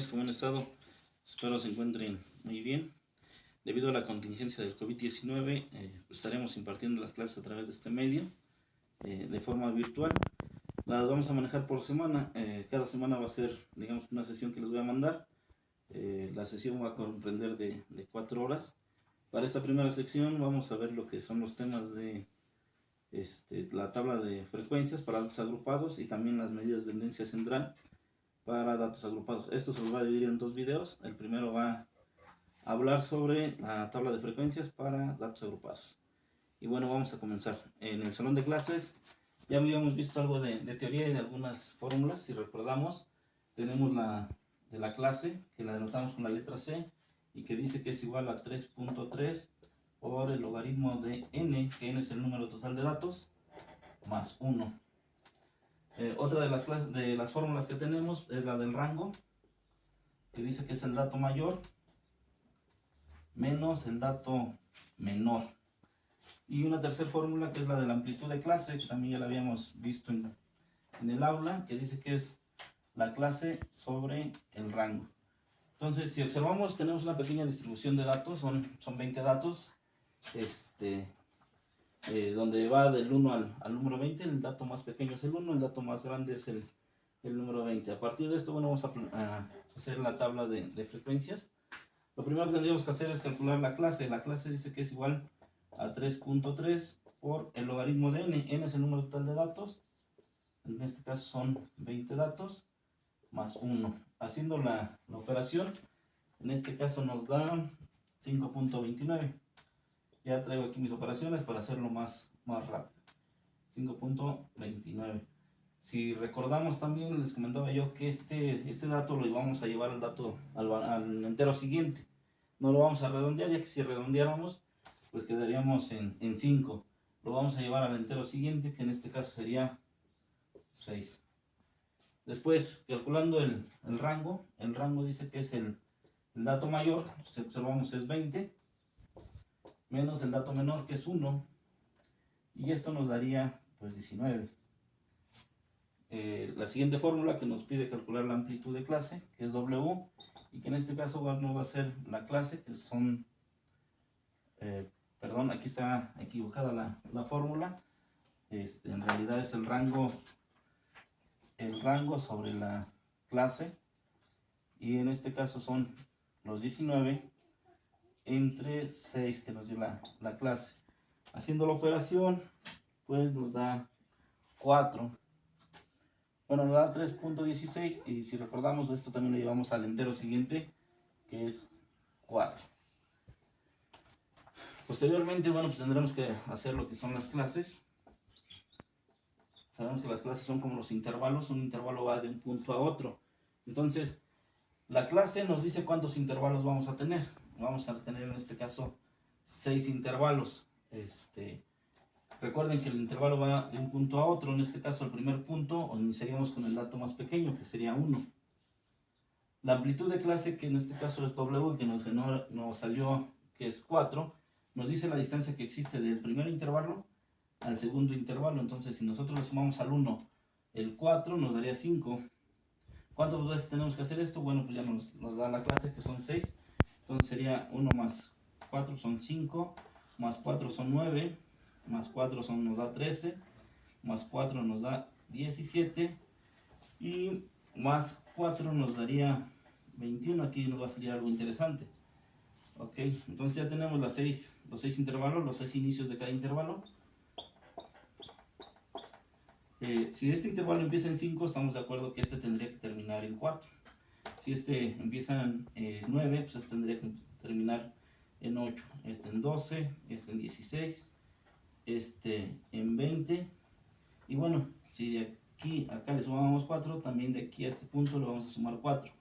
jóvenes, ¿cómo han estado? Espero se encuentren muy bien. Debido a la contingencia del COVID-19, estaremos impartiendo las clases a través de este medio, de forma virtual. Las vamos a manejar por semana. Cada semana va a ser, digamos, una sesión que les voy a mandar. La sesión va a comprender de 4 horas. Para esta primera sección vamos a ver lo que son los temas de la tabla de frecuencias para datos agrupados y también las medidas de tendencia central para datos agrupados. Esto se los va a dividir en dos videos. El primero va a hablar sobre la tabla de frecuencias para datos agrupados. Y bueno, vamos a comenzar. En el salón de clases ya habíamos visto algo de teoría y de algunas fórmulas. Si recordamos, tenemos la de la clase, que la denotamos con la letra C, y que dice que es igual a 3.3 por el logaritmo de n, que n es el número total de datos, más 1. Otra de las fórmulas que tenemos es la del rango, que dice que es el dato mayor menos el dato menor. Y una tercera fórmula que es la de la amplitud de clase, que también ya la habíamos visto en el aula, que dice que es la clase sobre el rango. Entonces, si observamos, tenemos una pequeña distribución de datos, son 20 datos, donde va del 1 al número 20, el dato más pequeño es el 1, el dato más grande es el número 20. A partir de esto, bueno, vamos a hacer la tabla de frecuencias. Lo primero que tendríamos que hacer es calcular la clase. La clase dice que es igual a 3.3 por el logaritmo de n. N es el número total de datos, en este caso son 20 datos, más 1. Haciendo la operación, en este caso nos da 5.29. Ya traigo aquí mis operaciones para hacerlo más rápido. 5.29. Si recordamos también, les comentaba yo que este dato lo íbamos a llevar al entero siguiente. No lo vamos a redondear, ya que si redondeáramos, pues quedaríamos en 5. Lo vamos a llevar al entero siguiente, que en este caso sería 6. Después, calculando el rango dice que es el dato mayor, si observamos es 20, menos el dato menor, que es 1, y esto nos daría pues 19. La siguiente fórmula que nos pide calcular la amplitud de clase, que es W, y que en este caso no va a ser la clase, que son, perdón, aquí está equivocada la fórmula, en realidad es el rango sobre la clase, y en este caso son los 19 entre 6 que nos dio la clase. Haciendo la operación, pues nos da 4. Bueno, nos da 3.16, y si recordamos, esto también lo llevamos al entero siguiente, que es 4. Posteriormente, bueno, pues tendremos que hacer lo que son las clases. Sabemos que las clases son como los intervalos, un intervalo va de un punto a otro. Entonces, la clase nos dice cuántos intervalos vamos a tener. Vamos a tener en este caso 6 intervalos. Recuerden que el intervalo va de un punto a otro. En este caso, el primer punto, iniciaríamos con el dato más pequeño, que sería 1. La amplitud de clase, que en este caso es W, que nos salió que es 4, nos dice la distancia que existe del primer intervalo al segundo intervalo. Entonces, si nosotros le sumamos al 1 el 4, nos daría 5. ¿Cuántas veces tenemos que hacer esto? Bueno, pues ya nos da la clase, que son 6. Entonces sería 1 más 4 son 5, más 4 son 9, más 4 nos da 13, más 4 nos da 17, y más 4 nos daría 21. Aquí nos va a salir algo interesante. Ok, entonces ya tenemos los 6 intervalos, los 6 inicios de cada intervalo. Si este intervalo empieza en 5, estamos de acuerdo que este tendría que terminar en 4. Si este empieza en 9, pues este tendría que terminar en 8. Este en 12, este en 16, este en 20. Y bueno, si de aquí a acá le sumamos 4, también de aquí a este punto le vamos a sumar 4.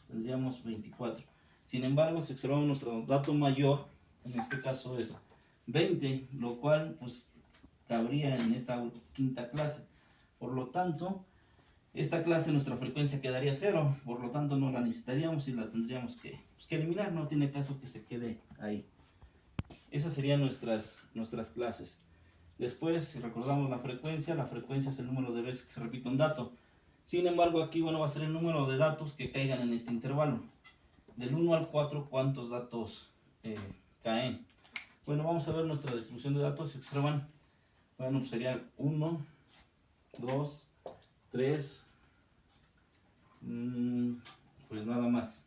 Tendríamos 24. Sin embargo, si observamos nuestro dato mayor, en este caso es 20, lo cual pues cabría en esta quinta clase. Por lo tanto, esta clase, nuestra frecuencia quedaría 0, por lo tanto no la necesitaríamos y la tendríamos que eliminar. No tiene caso que se quede ahí. Esas serían nuestras clases. Después, si recordamos la frecuencia es el número de veces que se repite un dato. Sin embargo, aquí bueno, va a ser el número de datos que caigan en este intervalo. Del 1 al 4, ¿cuántos datos caen? Bueno, vamos a ver nuestra distribución de datos. Si observan, bueno, pues sería 1, 2, 3, pues nada más.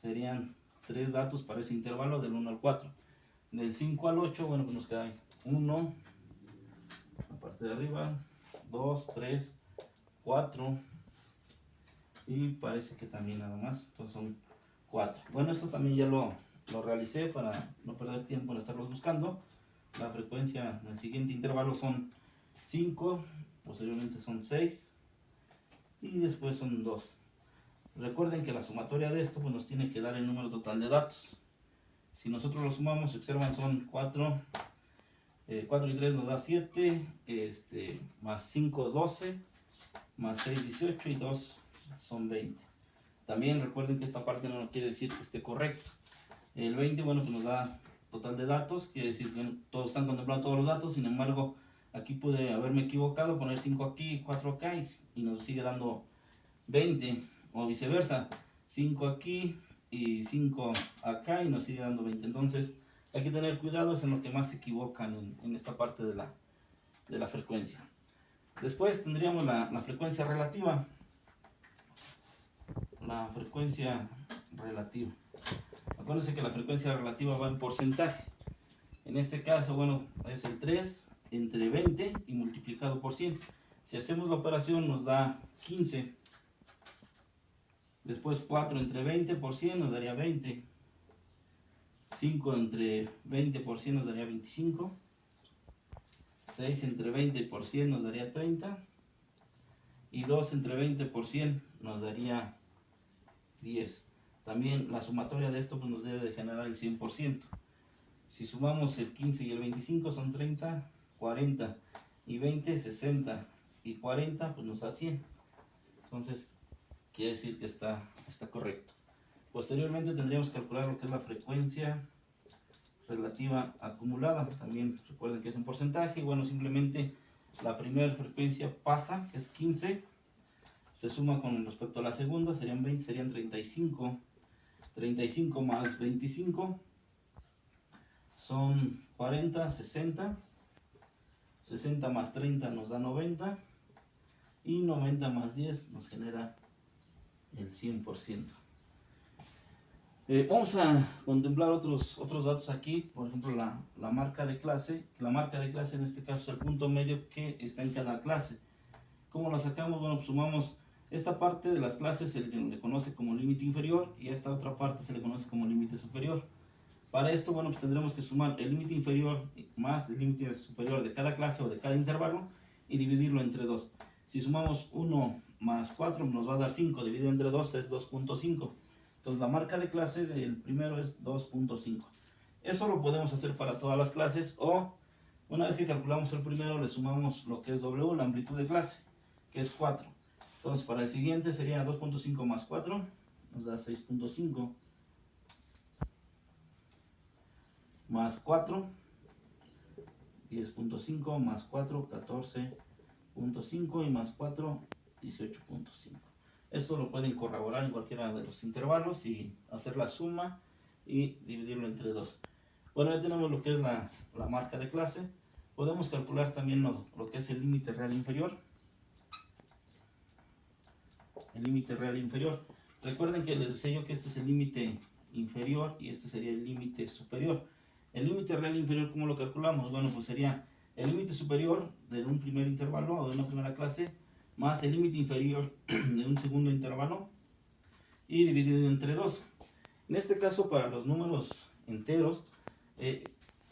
Serían 3 datos para ese intervalo del 1 al 4. Del 5 al 8, bueno, pues nos queda 1, la parte de arriba, 2, 3, 4, y parece que también nada más, entonces son 4. Bueno, esto también ya lo realicé para no perder tiempo en estarlos buscando. La frecuencia en el siguiente intervalo son 5, posteriormente son 6 y después son 2. Recuerden que la sumatoria de esto pues nos tiene que dar el número total de datos. Si nosotros lo sumamos, si observan, son 4, 4 y 3 nos da 7, más 5, 12, más 6, 18 y 2 son 20. También recuerden que esta parte no quiere decir que esté correcto. El 20, bueno, pues nos da total de datos, quiere decir que todos están contemplados todos los datos. Sin embargo, aquí pude haberme equivocado, poner 5 aquí, 4 acá y nos sigue dando 20, o viceversa, 5 aquí y 5 acá y nos sigue dando 20. Entonces hay que tener cuidado, es en lo que más se equivocan en esta parte de la frecuencia. Después tendríamos la frecuencia relativa. La frecuencia relativa. Acuérdense que la frecuencia relativa va en porcentaje. En este caso, bueno, es el 3 entre 20 y multiplicado por 100. Si hacemos la operación nos da 15. Después 4 entre 20 por 100 nos daría 20. 5 entre 20 por 100 nos daría 25. 6 entre 20 por 100 nos daría 30. Y 2 entre 20 por 100 nos daría 10. También la sumatoria de esto pues nos debe de generar el 100%. Si sumamos el 15 y el 25 son 30, 40 y 20, 60 y 40 pues nos da 100. Entonces quiere decir que está correcto. Posteriormente tendríamos que calcular lo que es la frecuencia relativa acumulada. También recuerden que es en porcentaje. Y bueno, simplemente la primera frecuencia pasa, que es 15. Se suma con respecto a la segunda, serían 20, serían 35. 35 más 25 son 40, 60. 60 más 30 nos da 90. Y 90 más 10 nos genera el 100%. Vamos a contemplar otros datos aquí. Por ejemplo, la marca de clase. La marca de clase en este caso es el punto medio que está en cada clase. ¿Cómo la sacamos? Bueno, pues sumamos esta parte de las clases, se le conoce como límite inferior, y a esta otra parte se le conoce como límite superior. Para esto, bueno, pues tendremos que sumar el límite inferior más el límite superior de cada clase o de cada intervalo y dividirlo entre 2. Si sumamos 1 más 4 nos va a dar 5, dividido entre 2 es 2.5. Entonces la marca de clase del primero es 2.5. Eso lo podemos hacer para todas las clases, o una vez que calculamos el primero le sumamos lo que es W, la amplitud de clase, que es 4. Entonces para el siguiente sería 2.5 más 4, nos da 6.5, más 4, 10.5, más 4, 14.5 y más 4, 18.5. Esto lo pueden corroborar en cualquiera de los intervalos y hacer la suma y dividirlo entre 2. Bueno, ya tenemos lo que es la marca de clase. Podemos calcular también lo que es el límite real inferior. El límite real inferior. Recuerden que les decía yo que este es el límite inferior y este sería el límite superior. El límite real inferior, ¿cómo lo calculamos? Bueno, pues sería el límite superior de un primer intervalo o de una primera clase más el límite inferior de un segundo intervalo y dividido entre 2. En este caso, para los números enteros,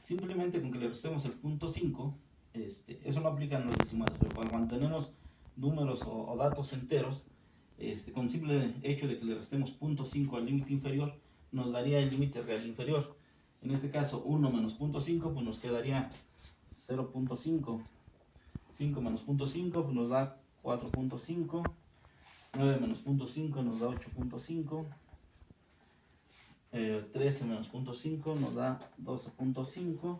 simplemente con que le restemos el punto 5, eso no aplica en los decimales, pero cuando tenemos números o datos enteros, con simple hecho de que le restemos 0.5 al límite inferior, nos daría el límite real inferior. En este caso, 1 menos 0.5, pues nos quedaría 0.5. 5 menos 0.5, pues nos da 4.5. 9 menos 0.5 nos da 8.5. 13 menos 0.5 nos da 12.5.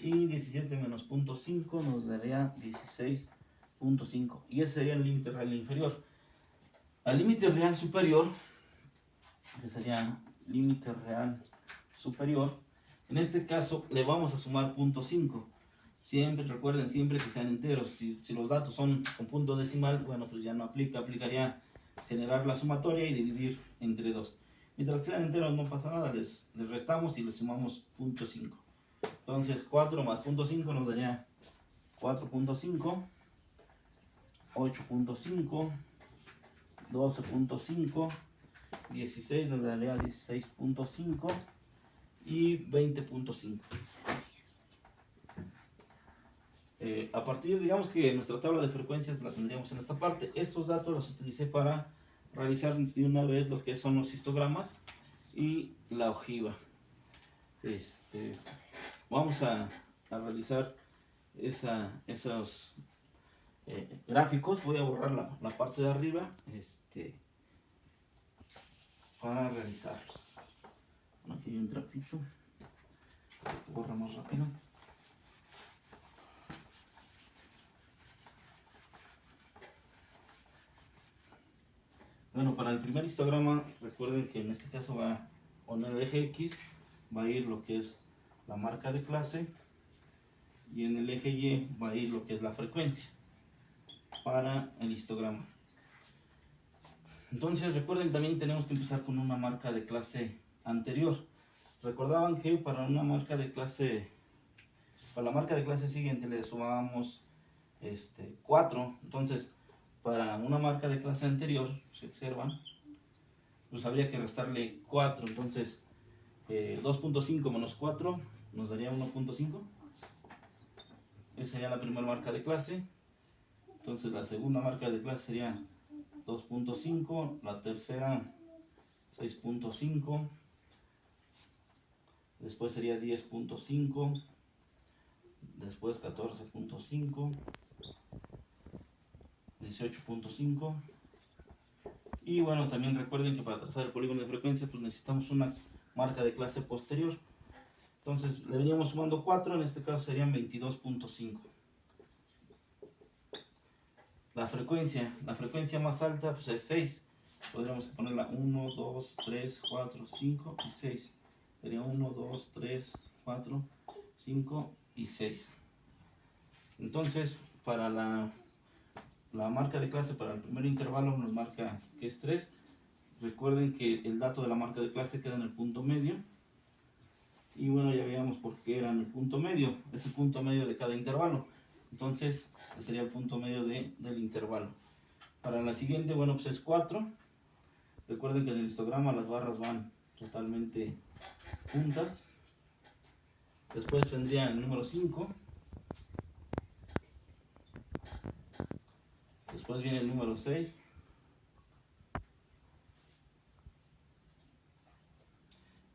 Y 17 menos 0.5 nos daría 16.5. Y ese sería el límite real inferior. Al límite real superior, que sería límite real superior, en este caso le vamos a sumar 0.5. Siempre, recuerden, siempre que sean enteros. Si los datos son con punto decimal, bueno, pues ya no aplica, aplicaría generar la sumatoria y dividir entre 2. Mientras que sean enteros no pasa nada, les restamos y les sumamos 0.5. Entonces 4 más 0.5 nos daría 4.5, 8.5, 12.5, 16 nos daría 16.5 y 20.5. A partir, digamos que nuestra tabla de frecuencias la tendríamos en esta parte. Estos datos los utilicé para realizar de una vez lo que son los histogramas y la ojiva. Vamos a realizar esos gráficos. Voy a borrar la parte de arriba para realizarlos. Bueno, aquí hay un trapito que borra más rápido. Bueno, para el primer histograma, recuerden que en este caso o en el eje X va a ir lo que es la marca de clase y en el eje Y va a ir lo que es la frecuencia para el histograma. Entonces recuerden, también tenemos que empezar con una marca de clase anterior. Recordaban que para la marca de clase siguiente le sumábamos 4. Entonces para una marca de clase anterior, si observan, pues habría que restarle 4. Entonces 2.5 menos 4 nos daría 1.5. Esa sería la primera marca de clase. Entonces la segunda marca de clase sería 2.5, la tercera 6.5, después sería 10.5, después 14.5, 18.5. Y bueno, también recuerden que para trazar el polígono de frecuencia pues necesitamos una marca de clase posterior. Entonces le veníamos sumando 4, en este caso serían 22.5. La frecuencia más alta pues es 6. Podríamos ponerla 1, 2, 3, 4, 5 y 6. Sería 1, 2, 3, 4, 5 y 6. Entonces, para la marca de clase para el primer intervalo nos marca que es 3. Recuerden que el dato de la marca de clase queda en el punto medio. Y bueno, ya veíamos por qué era en el punto medio. Es el punto medio de cada intervalo. Entonces, sería el punto medio del intervalo. Para la siguiente, bueno, pues es 4. Recuerden que en el histograma las barras van totalmente juntas. Después vendría el número 5. Después viene el número 6.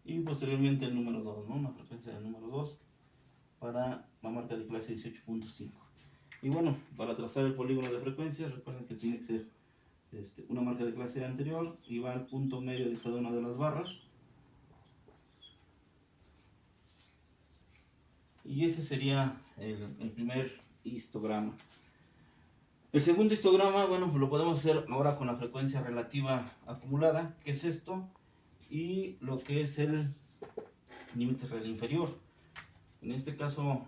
Y posteriormente el número 2, ¿no? Una frecuencia del número 2 para la marca de clase 18.5. Y bueno, para trazar el polígono de frecuencias, recuerden que tiene que ser una marca de clase anterior y va al punto medio de cada una de las barras. Y ese sería el primer histograma. El segundo histograma, bueno, pues lo podemos hacer ahora con la frecuencia relativa acumulada, que es esto, y lo que es el límite real inferior. En este caso,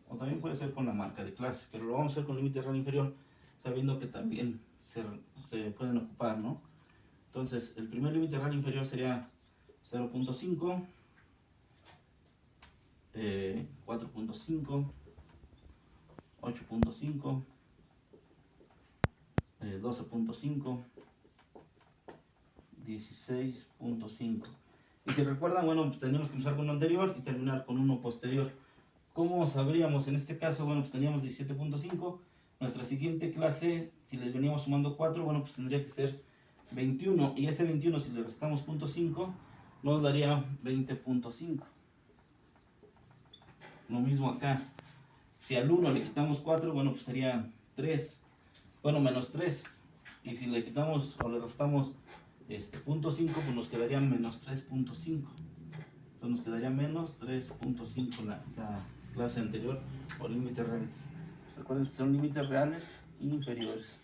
o también puede ser con la marca de clase, pero lo vamos a hacer con límite real inferior, sabiendo que también se pueden ocupar, ¿no? Entonces, el primer límite real inferior sería 0.5, 4.5, 8.5, 12.5, 16.5. Y si recuerdan, bueno, pues tenemos que empezar con uno anterior y terminar con uno posterior. ¿Cómo sabríamos? En este caso, bueno, pues teníamos 17.5. Nuestra siguiente clase, si le veníamos sumando 4, bueno, pues tendría que ser 21. Y ese 21, si le restamos 0.5, nos daría 20.5. Lo mismo acá. Si al 1 le quitamos 4, bueno, pues sería 3. Bueno, menos 3. Y si le quitamos o le restamos 0.5, pues nos quedaría menos 3.5. Entonces nos quedaría menos 3.5 la clase anterior o límite real. Recuerden que son límites reales inferiores.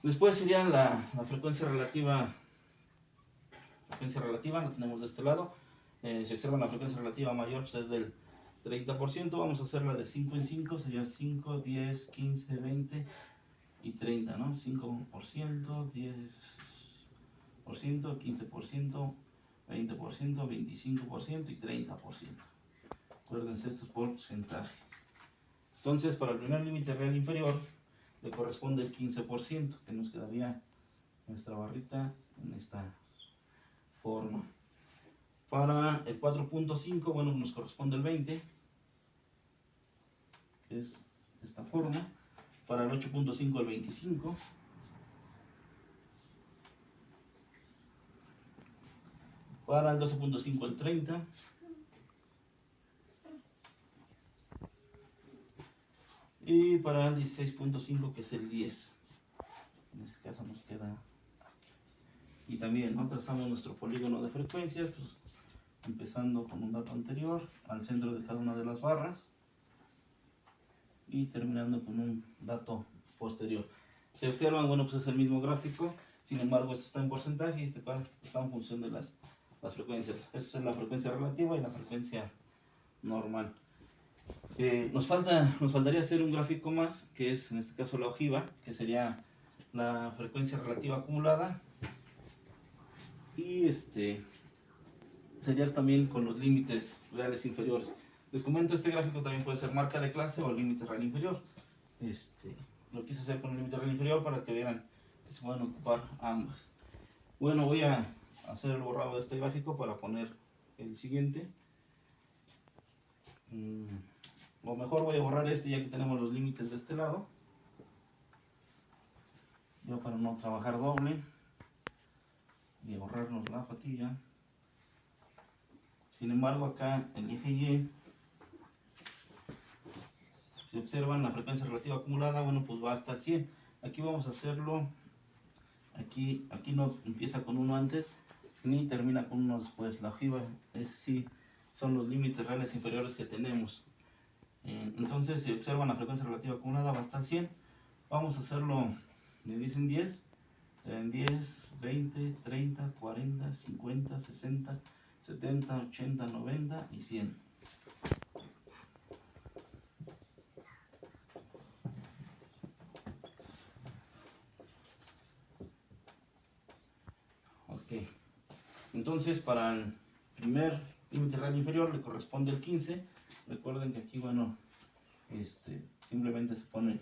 Después sería la frecuencia relativa. Frecuencia relativa, la tenemos de este lado. Si observan la frecuencia relativa mayor, pues es del 30%. Vamos a hacerla de 5 en 5, sería 5, 10, 15, 20 y 30, ¿no? 5%, 10%, 15%, 20%, 25% y 30%. Acuérdense, esto es por porcentaje. Entonces, para el primer límite real inferior, le corresponde el 15%, que nos quedaría nuestra barrita en esta forma. Para el 4.5, bueno, nos corresponde el 20, que es de esta forma. Para el 8.5 el 25. Para el 12.5 el 30. Y para el 16.5, que es el 10. En este caso nos queda aquí. Y también, ¿no?, trazamos nuestro polígono de frecuencias, pues, empezando con un dato anterior al centro de cada una de las barras y terminando con un dato posterior. Se observan, bueno, pues es el mismo gráfico, sin embargo este está en porcentaje y este está en función de las frecuencias. Esta es la frecuencia relativa y la frecuencia normal. Nos faltaría hacer un gráfico más, que es en este caso la ojiva, que sería la frecuencia relativa acumulada, y sería también con los límites reales inferiores. Les comento, este gráfico también puede ser marca de clase o límite real inferior. Lo quise hacer con el límite real inferior para que vieran que se pueden ocupar ambas. Bueno, voy a hacer el borrado de este gráfico para poner el siguiente. O mejor voy a borrar este, ya que tenemos los límites de este lado. Yo, para no trabajar doble, voy a borrarnos la fatilla. Sin embargo, acá el eje Y, si observan la frecuencia relativa acumulada, bueno, pues va hasta el 100. Aquí vamos a hacerlo, aquí no empieza con uno antes, ni termina con uno después. La ojiva, es sí, son los límites reales inferiores que tenemos. Entonces, si observan la frecuencia relativa acumulada va hasta el 100. Vamos a hacerlo de 10 en 10. En 10, 20, 30, 40, 50, 60, 70, 80, 90 y 100. Ok. Entonces, para el primer límite real inferior le corresponde el 15. Recuerden que aquí, bueno, simplemente se pone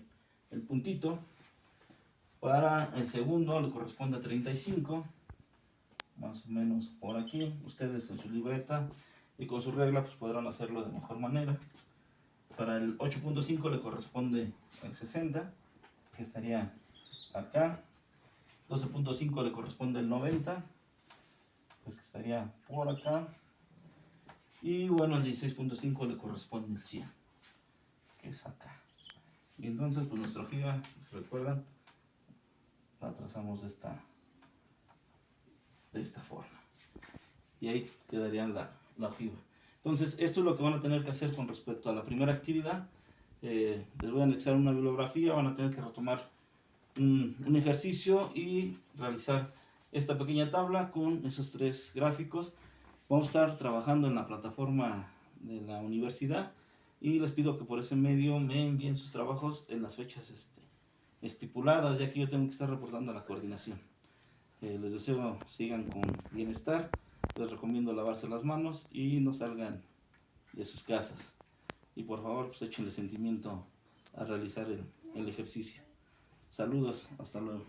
el puntito. Para el segundo le corresponde 35, más o menos por aquí. Ustedes en su libreta y con su regla pues podrán hacerlo de mejor manera. Para el 8.5 le corresponde el 60, que estaría acá. 12.5 le corresponde el 90, pues que estaría por acá. Y bueno, al 16.5 le corresponde el 100, que es acá. Y entonces, pues nuestra ojiva, recuerdan, la trazamos de esta forma. Y ahí quedaría la ojiva. Entonces, esto es lo que van a tener que hacer con respecto a la primera actividad. Les voy a anexar una bibliografía, van a tener que retomar un ejercicio y realizar esta pequeña tabla con esos 3 gráficos. Vamos a estar trabajando en la plataforma de la universidad y les pido que por ese medio me envíen sus trabajos en las fechas estipuladas, ya que yo tengo que estar reportando a la coordinación. Les deseo sigan con bienestar, les recomiendo lavarse las manos y no salgan de sus casas. Y por favor, pues échenle sentimiento a realizar el ejercicio. Saludos, hasta luego.